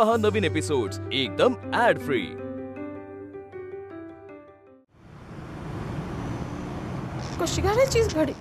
पहा नवीन एपिसोड्स एकदम add free. कशी घालायचीच घडी?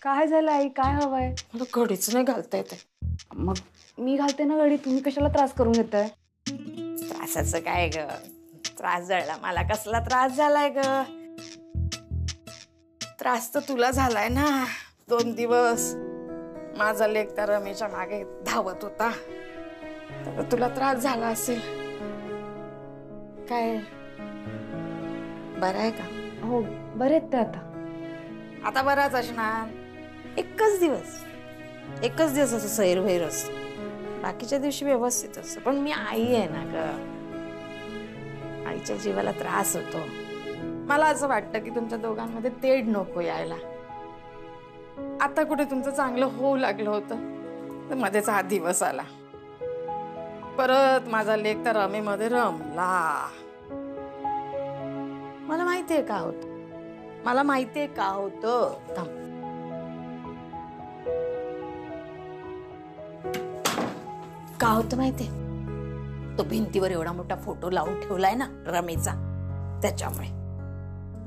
काय झालं आई, काय हवंय? मला घडीच नाही घालता येते। मग मी घालते ना घडी, तुम्ही कशाला त्रास करून घेताय? त्रासाचं काय ग? त्रास झाला मला, कसला त्रास झालाय ग? त्रास तर तुला झालाय ना। 2 दिवस माझा लेक त्या रमेशच्या मागे धावत होता, तर तुला त्रास झाला असेल। काय बरं आहे का? हो बरे आहेत ते आता बराच असणार। एकच दिवस असं सैरभैर असतं, बाकीच्या दिवशी व्यवस्थित असतं। पण मी आई आहे ना ग, आईच्या जीवाला त्रास होतो। मला असं वाटतं की तुमच्या दोघांमध्ये तेढ नको यायला। आता कुठे तुमचं चांगलं होऊ लागलं होतं, तर मध्येच हा दिवस आला। परत माझा लेक तर रमेमध्ये रमला। मला माहितीये का होतं, मला माहितीये का होतं। थांब, का होतं माहितीये? तो भिंतीवर एवढा मोठा फोटो लावून ठेवलाय ना रमेचा, त्याच्यामुळे।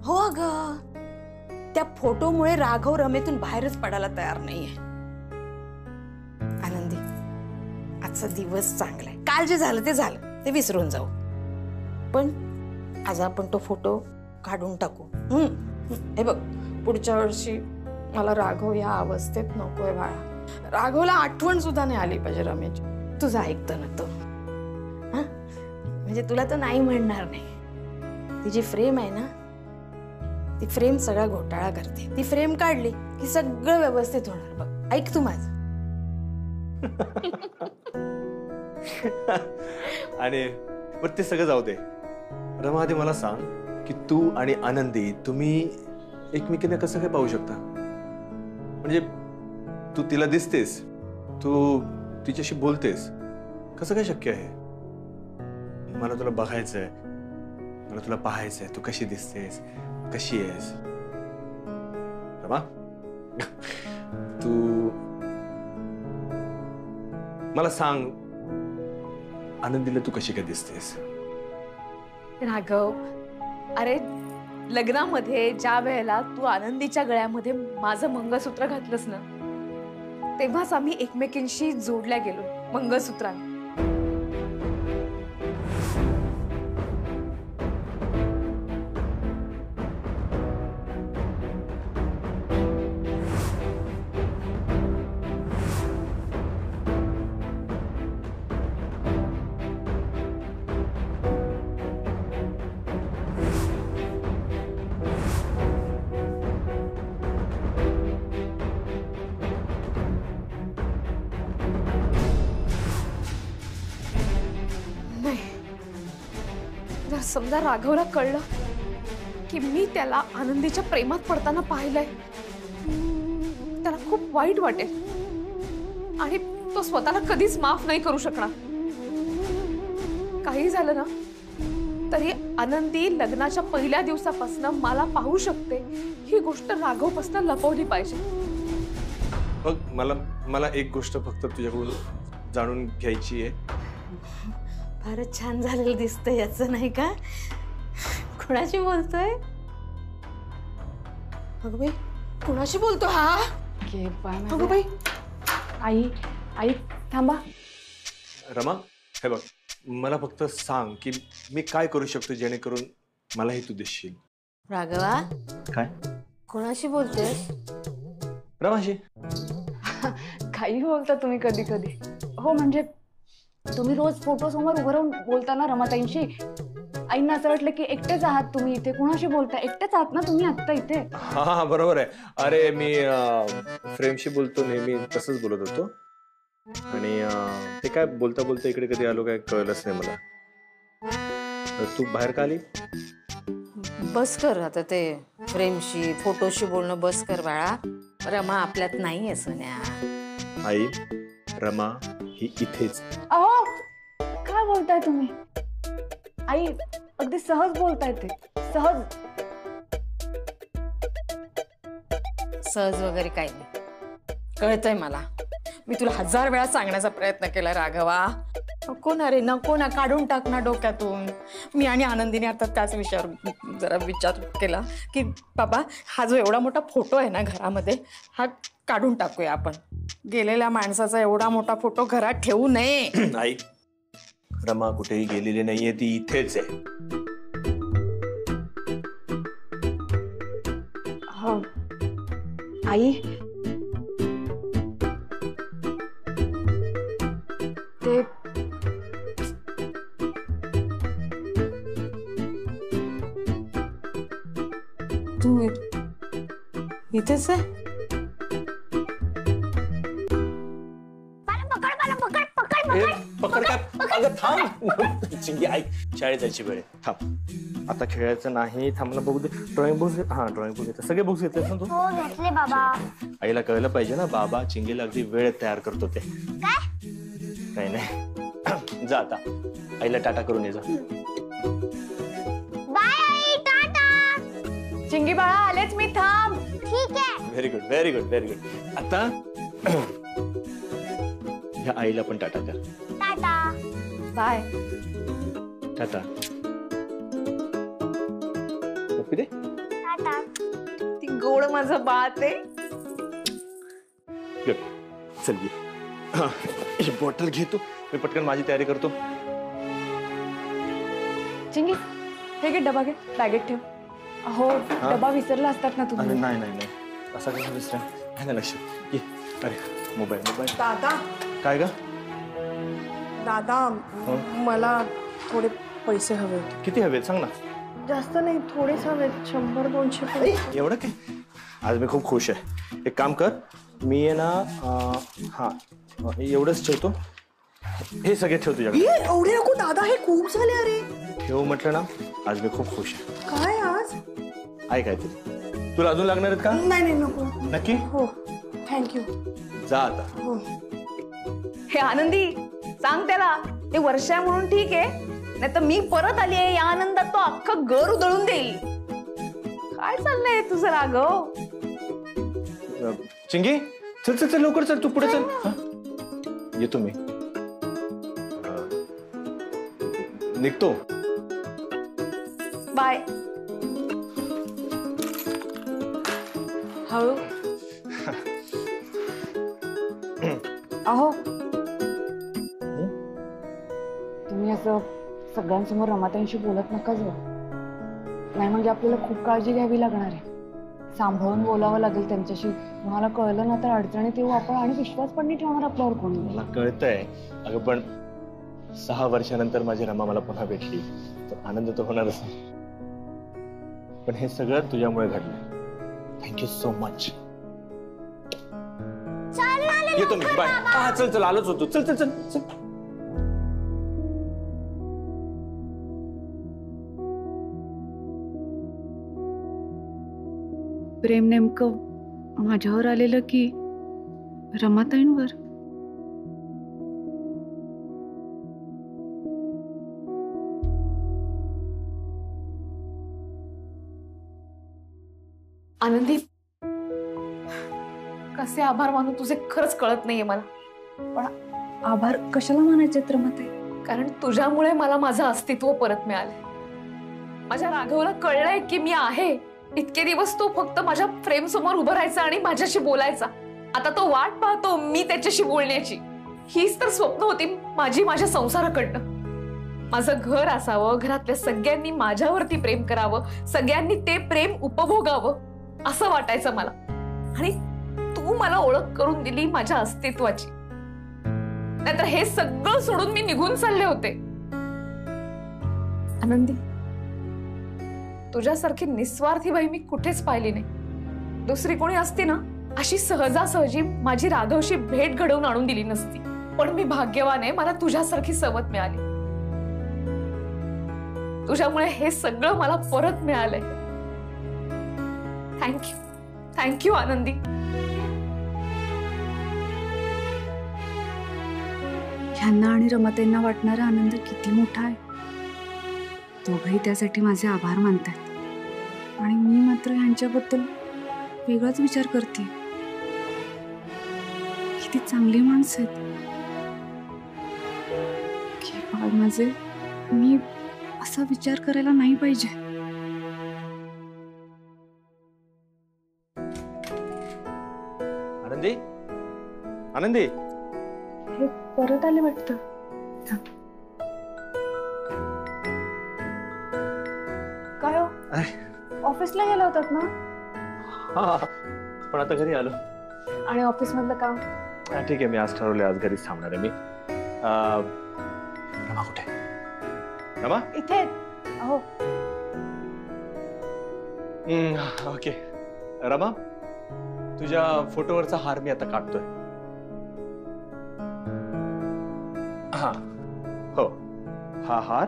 हो ग, त्या फोटोमुळे राघव रमेतून बाहेरच पडायला तयार नाहीये। आनंदी, आजचा दिवस चांगला आहे। काल जे झालं ते झालं, ते विसरून जाऊ। पण आज आपण तो फोटो काढून टाकू। हे बघ, पुढच्या वर्षी मला राघव या अवस्थेत नकोय बाळा। राघवला आठवण सुद्धा नाही आली पाहिजे रमेश। तुझं ऐकतं ना तो, म्हणजे तुला तो नाही म्हणणार नाही। ती जी फ्रेम आहे ना, ती फ्रेम सगळा घोटाळा करते। ती फ्रेम काढली की सगळं व्यवस्थित होणार बघ। ऐक तू माझं। आणि ते सगळं जाऊ दे रमा, आधी मला सांग की तू आणि आनंदी तुम्ही एकमेकींना कसं काय पाहू शकता? म्हणजे तू तिला दिसतेस, तू तिच्याशी बोलतेस, कसं काय शक्य आहे? मला तुला बघायचंय, मला तुला पाहायचंय, तू कशी दिसतेस, कशी आहेस रमा? तू मला सांग, आनंदीला तू कशी काय दिसतेस? राघव, अरे लग्नामध्ये ज्या वेळेला तू आनंदीच्या गळ्यामध्ये माझं मंगळसूत्र घातलंस ना, तेव्हाच आम्ही एकमेकींशी जोडल्या गेलो मंगळसूत्राने। जर समजा राघवला कळलं की मी त्याला आनंदीच्या प्रेमात पडताना पाहिलंय, त्याला खूप वाईट वाटेल आणि तो स्वतःला कधीच माफ नाही करू शकणार। काही झालं ना तरी आनंदी लग्नाच्या पहिल्या दिवसापासून मला पाहू शकते, ही गोष्ट राघवपासून लपवली पाहिजे। बघ, मला एक गोष्ट फक्त तुझ्याकडून जाणून घ्यायची आहे। फारच छान झालेलं दिसतंय याचं, नाही का? कुणाशी बोलतोय? अगं बाई, कुणाशी बोलतो हा? अगं बाई, आई थांबा। रमा, हे बघ, मला फक्त सांग की मी काय करू शकतो जेणेकरून मलाही तू दिसशील। राघवा, काय कोणाशी बोलतेस? रमाशी। काही बोलता तुम्ही कधी कधी। हो म्हणजे तुम्ही रोज फोटो समोर उभं राहून बोलताना रमाताईंशी, आईंना असं वाटलं की एकटेच आहात तुम्ही इथे, कुणाशी बोलता? एकटेच आहात ना तुम्ही आता इथे? हा बरोबर आहे। अरे मी फ्रेमशी बोलतो नेहमी, तसंच बोलत होतो। आणि ते काय बोलता बोलता इकडे कधी आलो काय कळलंच नाही मला। तू बाहेर का आली? बस कर आता ते फ्रेमशी फोटोशी बोलणं बस कर बाळा। रमा आपल्यात नाही आहे सोन्या। आई, रमा ही इथेच। अहो, काय बोलताय तुम्ही? आई अगदी सहज बोलताय ते, सहज। सहज वगैरे काही नाही, कळतंय मला। मी तुला 1000 वेळा सांगण्याचा प्रयत्न केला राघवा, नको ना रे, नको ना, काढून टाक ना डोक्यातून. मी आणि आनंदीने आता त्याच विषयावर जरा विचार केला की बाबा हा जो एवढा मोठा फोटो आहे ना घरामध्ये, हा काढून टाकूया आपण. गेलेल्या माणसाचा एवढा मोठा फोटो घरात ठेवू नये. नाही, रमा कुठेही गेलेली नाहीये, ती इथेच आहे. आई, ते तू इथेच आहे? ए, पकड काय? अगं थांब. चिंगी ऐक, शाळेत जायची वेळ आहे. थांब, आता खेळायचं नाही. थांब ना, बघू दे. ड्रॉइंग बुक्स घेत. हा, ड्रॉइंग बुक घेतलं. सगळे बुक्स घेतलेस ना तू? हो घेतले बाबा. आईला कळलं पाहिजे ना, बाबा चिंगीला अगदी वेळ तयार करतो ते. नाही नाही, जा आता आईला टाटा करून ये जा. बाय आई, टाटा. चिंगी बाळा आलेच मी, थांब. ठीक आहे. Very good, very good, very good. आता ह्या आईला पण टाटा कर. टाटा. बाय. टाटा. पप्पी दे. टाटा. ती गोड माझं बात आहे. गुड. चल ये. हा, ही बॉटल घे तू, मी पटकन माझी तयारी करतो. चिंगी हे घे, डबा घे, बॅगेत ठेव. अहो डबा विसरला असतात ना अरे तुम्ही. नाही नाही नाही, असा कसं विसरा. आहे ना लक्ष. ये. अरे मोबाईल मोबाईल. दादा, काय ग? दादा, मला थोडे पैसे हवे होते. किती हवेत सांग ना. जास्त नाही, थोडेच हवेत. 100-200. एवढं काय? आज मी खूप खुश आहे. एक काम कर, मी आहे ना, हा एवढंच ठेवतो. हे सगळे ठेव तुझ्याकडे. एवढे नको दादा, हे खूप झाले. अरे ठेव म्हटलं ना, आज मी खूप खुश आहे. काय आज? आहे काय तरी? तुला अजून लागणार आहेत का? नाही नाही, नको. नक्की? हो, थँक्यू. जा आता. हो. हे आनंदी, सांग त्याला ते वर्षा म्हणून ठीक आहे, नाही तर मी परत आली आहे या आनंदात तो अख्खं घर उधळून देईल. काय चाललंय तुझं राघव? चिंगी, चल चल चल, लवकर चल, तू पुढे चल. हा? येतो मी. निघतो. बाय. हळू. अहो तुम्ही असं सगळ्यांसमोर रमाताईंशी बोलत नका जाऊ. नाही म्हणजे आपल्याला खूप काळजी घ्यावी लागणार आहे. सांभाळून बोलावं लागेल त्यांच्याशी. तुम्हाला कळलं ना तर अडचणीत येऊ आपण आणि विश्वास पण नाही ठेवणार आपल्यावर कोणी. मला कळतंय अगं, पण 6 वर्षानंतर माझी रमा मला पुन्हा भेटली तर आनंद तर होणारच. पण हे सगळं तुझ्यामुळे घडलं. Thank you so much. येतो मी. बाय. हा चल चल, आलोच होतो. चल चल चल चल. प्रेम नेमकं माझ्यावर आलेलं की रमाताईंवर? आनंदी, कसे आभार मानू तुझे खरंच कळत नाहीये मला. पण आभार कशाला मानायचे रमाताई? कारण तुझ्यामुळे मला माझं अस्तित्व परत मिळालंय. माझ्या राघवला कळलंय की मी आहे. इतके दिवस तो फक्त माझ्या फ्रेम समोर उभं राहायचा आणि माझ्याशी बोलायचा. आता तो वाट पाहतो मी त्याच्याशी बोलण्याची. हीच तर स्वप्न होती माझी माझ्या संसाराकडनं. माझं घर असावं, घरातल्या सगळ्यांनी माझ्यावरती प्रेम करावं, सगळ्यांनी ते प्रेम उपभोगावं असं वाटायचं मला. आणि तू मला ओळख करून दिली माझ्या अस्तित्वाची. नाहीतर हे सगळं सोडून मी निघून चालले होते. आनंदी, तुझ्यासारखी निस्वार्थी बाई मी कुठेच पाहिली नाही. दुसरी कोणी असती ना अशी सहजासहजी माझी राघवशी भेट घडवून आणून दिली नसती. पण मी भाग्यवान आहे, मला तुझ्यासारखी सवत मिळाली. तुझ्यामुळे हे सगळं मला परत मिळालंय. थँक्यू, थँक्यू आनंदी. ह्यांना आणि रमाताईंना वाटणारा आनंद किती मोठा आहे. दोघंही त्यासाठी माझे आभार मानतात आणि मी मात्र ह्यांच्याबद्दल वेगळाच विचार करते. किती चांगली माणसं आहेत, बाळ माझे, मी असा विचार करायला नाही पाहिजे. आनंदी, आनंदी, हे परत आले वाटतं. काय हो? ऑफिसला गेला होतात ना? हा पण आता घरी आलो. आणि ऑफिस मधलं काम? ठीक आहे, मी आज ठरवले, आज घरीच थांबणार आहे मी. रमा कुठे? रमा इथे. अहो ओके. रमा, तुझ्या फोटोवरचा हार मी आता काढतोय. हा हो, हा हार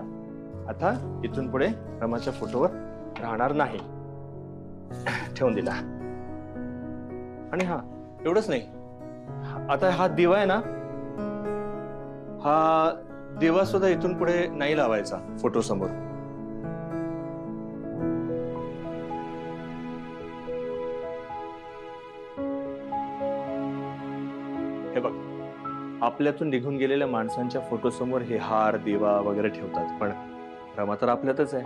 आता इथून पुढे रमाच्या फोटोवर राहणार नाही, ठेवून दिला. आणि हा एवढंच नाही, आता हा दिवा आहे ना, हा दिवा सुद्धा इथून पुढे नाही लावायचा फोटो समोर. हे बघ, आपल्यातून निघून गेलेल्या माणसांच्या फोटो समोर हे हार दिवा वगैरे ठेवतात, पण रमा तर आपल्यातच आहे.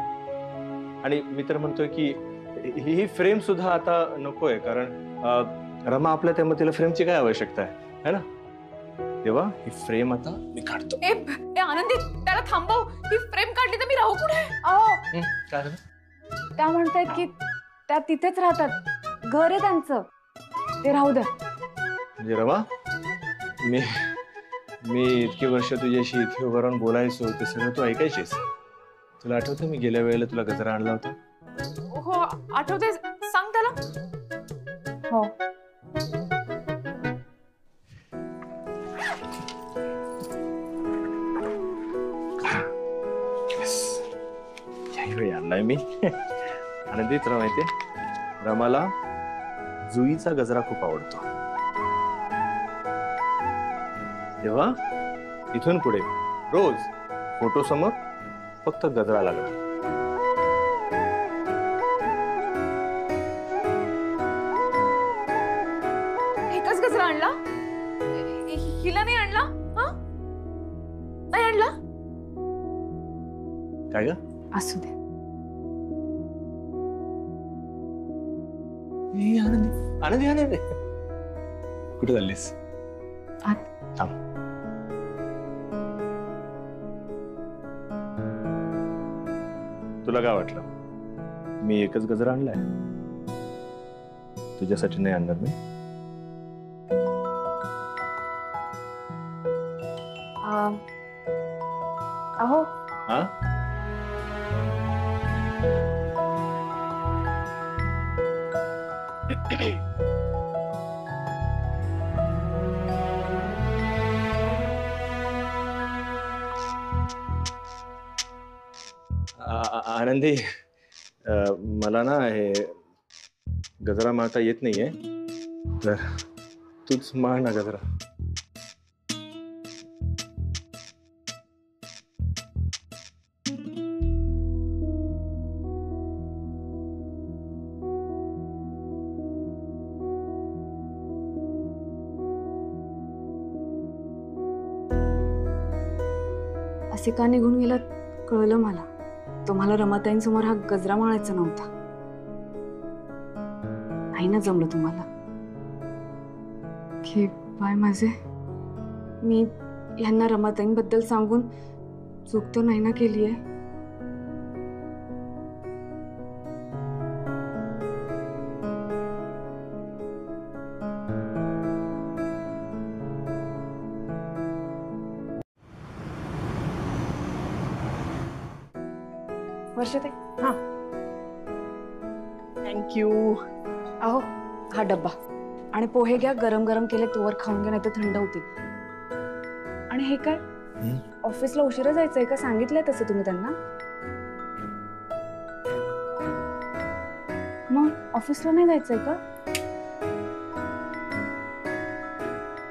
आणि मी तर म्हणतोय की ही फ्रेम सुद्धा आता नकोय, कारण रमा आपल्या, त्यामुळे तिला फ्रेमची काय आवश्यकता आहे ना? तेव्हा ही फ्रेम आता मी काढतो. ए आनंदी, त्याला थांबव. ही फ्रेम काढली तर मी राहू कुठे? अहो काय झालं? त्या म्हणतायत की त्या तिथेच राहतात, घर आहे त्यांचं, ते राहू द्या. म्हणजे रमा, मी इतकी वर्ष तुझ्याशी इथे उभं राहून बोलायचो, ते सगळं तू ऐकायचीस. तुला आठवतं मी गेल्या वेळेला तुला गजरा आणला होता? हो आठवते, सांग त्याला. हो. यावेळी आणलाय मी. आनंदी, तुला माहितीये, रमाला जुईचा गजरा खूप आवडतो. तेव्हा इथून पुढे रोज फोटो समोर फक्त गजरा लागला. एकच गजरा आणला? हिला नाही आणला? हा, नाही आणला? काय ग? असू दे. आनंदी, आनंदी, आनंदी, कुठे चाललीस? आत. थांब. तुला काय वाटलं मी एकच गजरा आणलाय? तुझ्यासाठी नाही आणणार मी. अहो हा, आनंदी, मला ना हे गजरा मारता येत नाहीये, तर तूच मार ना गजरा. असे का निघून गेलात कळलं मला. तुम्हाला रमाताईंसमोर हा गजरा माळायचा नव्हता. नाही ना जमलं तुम्हाला. की बाय माझे, मी ह्यांना रमाताईंबद्दल सांगून चूक तर नाही ना केली आहे. वर्षाताई, हा, थँक्यू. अहो हा डब्बा आणि पोहे घ्या, गरम गरम केले तोवर खाऊन घ्या, नाही तर थंड होतील. आणि हे काय, ऑफिसला उशिरा जायचंय का? सांगितलंय तसं तुम्ही त्यांना? मग ऑफिसला नाही जायचंय का?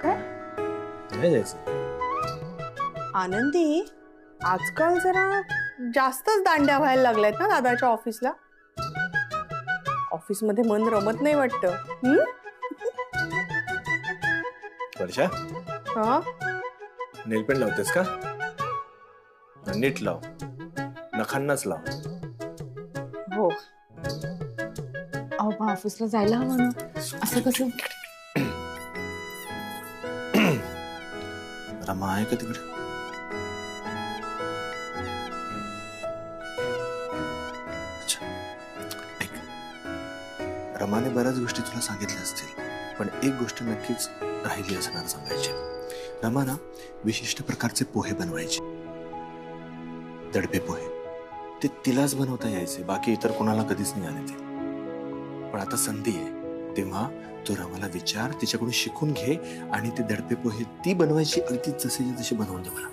काय नाही जायचं. आनंदी, आजकाल जरा जास्तच दांड्या व्हायला लागल्यात ना दादाच्या ऑफिसला. ऑफिसमध्ये मन रमत नाही वाटतं. वर्षा, हा, नेल पेंट लावतेस का? नीट लाव, नखांनाच लाव. हो. अहो पण ऑफिसला जायला हवं ना, असं कसं? रमा आहे का तिकडे? अच्छा, ऐक, रमाने बऱ्याच गोष्टी तुला सांगितल्या असतील, पण एक गोष्ट नक्कीच राहिली असणार सांगायची. रमा ना विशिष्ट प्रकारचे पोहे बनवायचे, दडपे पोहे. ते तिलाच बनवता यायचे, बाकी इतर कोणाला कधीच नाही आले ते. पण आता संधी आहे, तेव्हा तू रमाला विचार, तिच्याकडून शिकून घे आणि ते दडपे पोहे ती बनवायची अगदी जसे तसे बनवून दे मला.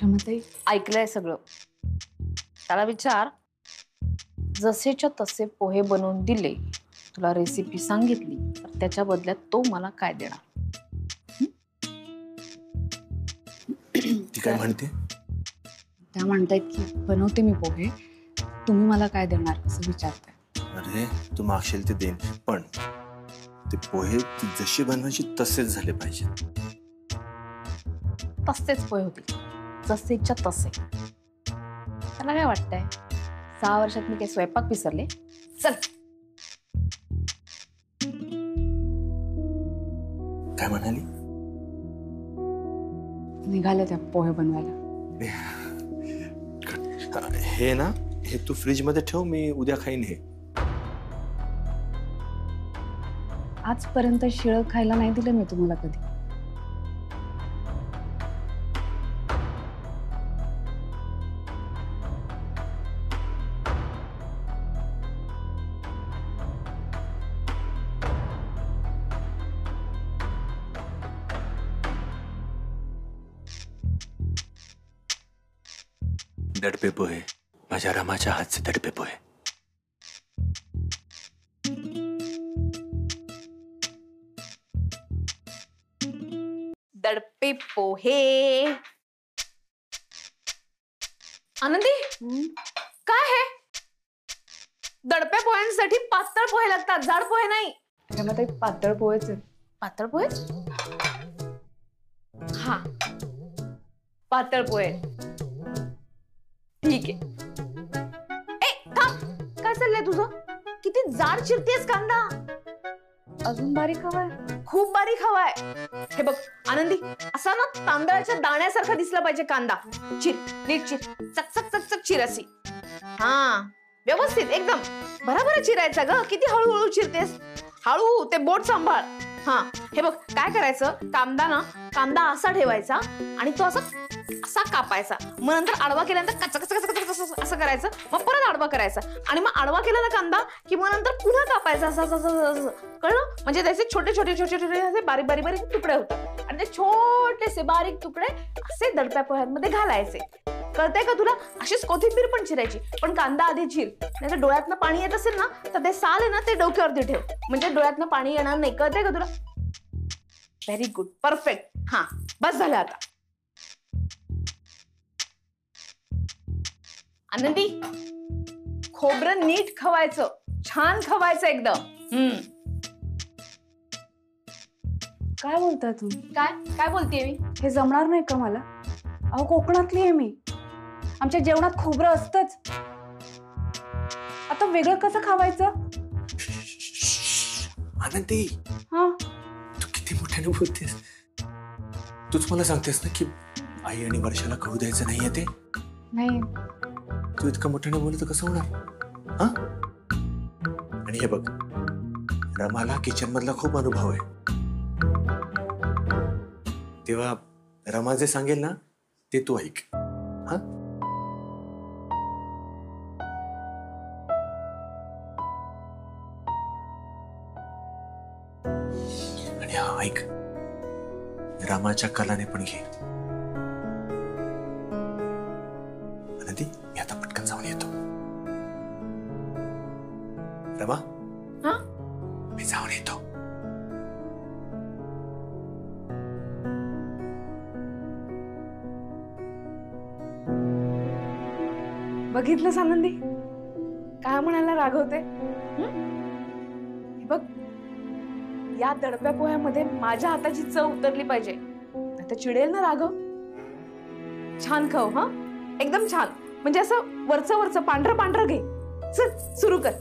रमाताई, ऐकलंय सगळं. त्याला विचार, जसेच्या तसे पोहे बनवून दिले, तुला रेसिपी सांगितली, तर त्याच्या बदल्यात तो मला काय देणार? ती काय म्हणते? त्या म्हणतायत की बनवते मी पोहे, तुम्ही मला काय देणार असं विचारताय. अरे तू मागशील ते देईन, पण ते पोहे ती जशी बनवायची तसेच झाले पाहिजे. तसेच पोहे होतील, जसेच्या तसे. त्याला काय वाटतंय, 6 वर्षात मी काही स्वयंपाक विसरले? चल. काय म्हणाली? निघाले त्या पोहे बनवायला. हे ना, हे तू फ्रीज मध्ये ठेव, मी उद्या खाईन. हे आजपर्यंत शिळं खायला नाही दिलं मी तुम्हाला कधी. दडपे पोहे, माझ्या रमाच्या हातचे दडपे पोहे. दडपे पोहे. आनंदी, काय हे? दडपे पोह्यांसाठी पातळ पोहे लागतात, जाड पोहे नाही. रमाताई, पातळ पोहेच आहेत. पातळ पोहे? हा, पातळ पोहे. ठीक आहे. ए थांब, काय चाललंय तुझं? किती जाड चिरतेस कांदा. अजून बारीक हवाय? खूप बारीक हवाय. हे बघ आनंदी, असा ना तांदळाच्या दाण्यासारखा दिसला पाहिजे कांदा. चिर, नीट चिर, चकचक चकचक चिर अशी. हा, व्यवस्थित एकदम बराबर चिरायचा ग. किती हळूहळू चिरतेस. हळू, ते बोट सांभाळ. हा, हे बघ काय करायचं, कांदा असा ठेवायचा आणि तो असा कापायचा. मग नंतर आडवा केल्यानंतर कच कच कच कच असं करायचं. मग परत आडवा करायचा आणि मग आडवा केला ना कांदा की मग नंतर पुन्हा कापायचा. असं कळलं? म्हणजे त्याचे छोटे छोटे छोटे छोटे असे बारीक बारीक बारीक तुकडे होतात आणि ते छोटेसे बारीक तुकडे असे दडप्या पोह्यांमध्ये घालायचे. कळतंय का तुला? अशीच कोथिंबीर पण चिरायची, पण कांदा आधी चिर. नाहीतर डोळ्यातनं पाणी येत असेल ना, तर ते साल आहे ना ते डोक्यावरती ठेव, म्हणजे डोळ्यातनं पाणी येणार नाही. कळतंय का तुला? Very good, perfect. हा, बस झालं आता. आनंदी, खोबरं नीट खवायचं, छान खवायचं एकदम. काय बोलताय तुम्ही? काय बोलतेय मी? हे जमणार नाही का मला? अहो कोकणातली आहे मी, आमच्या जेवणात खोबरं असतंच. आता वेगळं कसं खावायचं? आनंदी, हा, तू किती मोठ्याने बोलतेस. तूच मला सांगतेस ना की आई आणि वर्षाला खाऊ द्यायचं नाहीये ते. नाही, तू इतकं मोठ्याने बोलत कसं होणार? हा, आणि हे बघ, रमाला किचन मधला खूप अनुभव आहे, तेव्हा रमा जे सांगेल ना ते तू ऐक. हा, आणि हा ऐक, रामाच्या कलाने पण घे. आनंदी, मी आता पटकन जाऊन येतो. रमा, हा, मी जाऊन येतो. बघितलंस आनंदी, काय म्हणायला रागवते? बघ, या दडप्या पोह्यामध्ये माझ्या हाताची चव उतरली पाहिजे. आता चिडेल ना राघव. छान खाऊ हा, एकदम छान, म्हणजे असं वरचं वरचं पांढरं पांढरं घे. चल सुरू कर.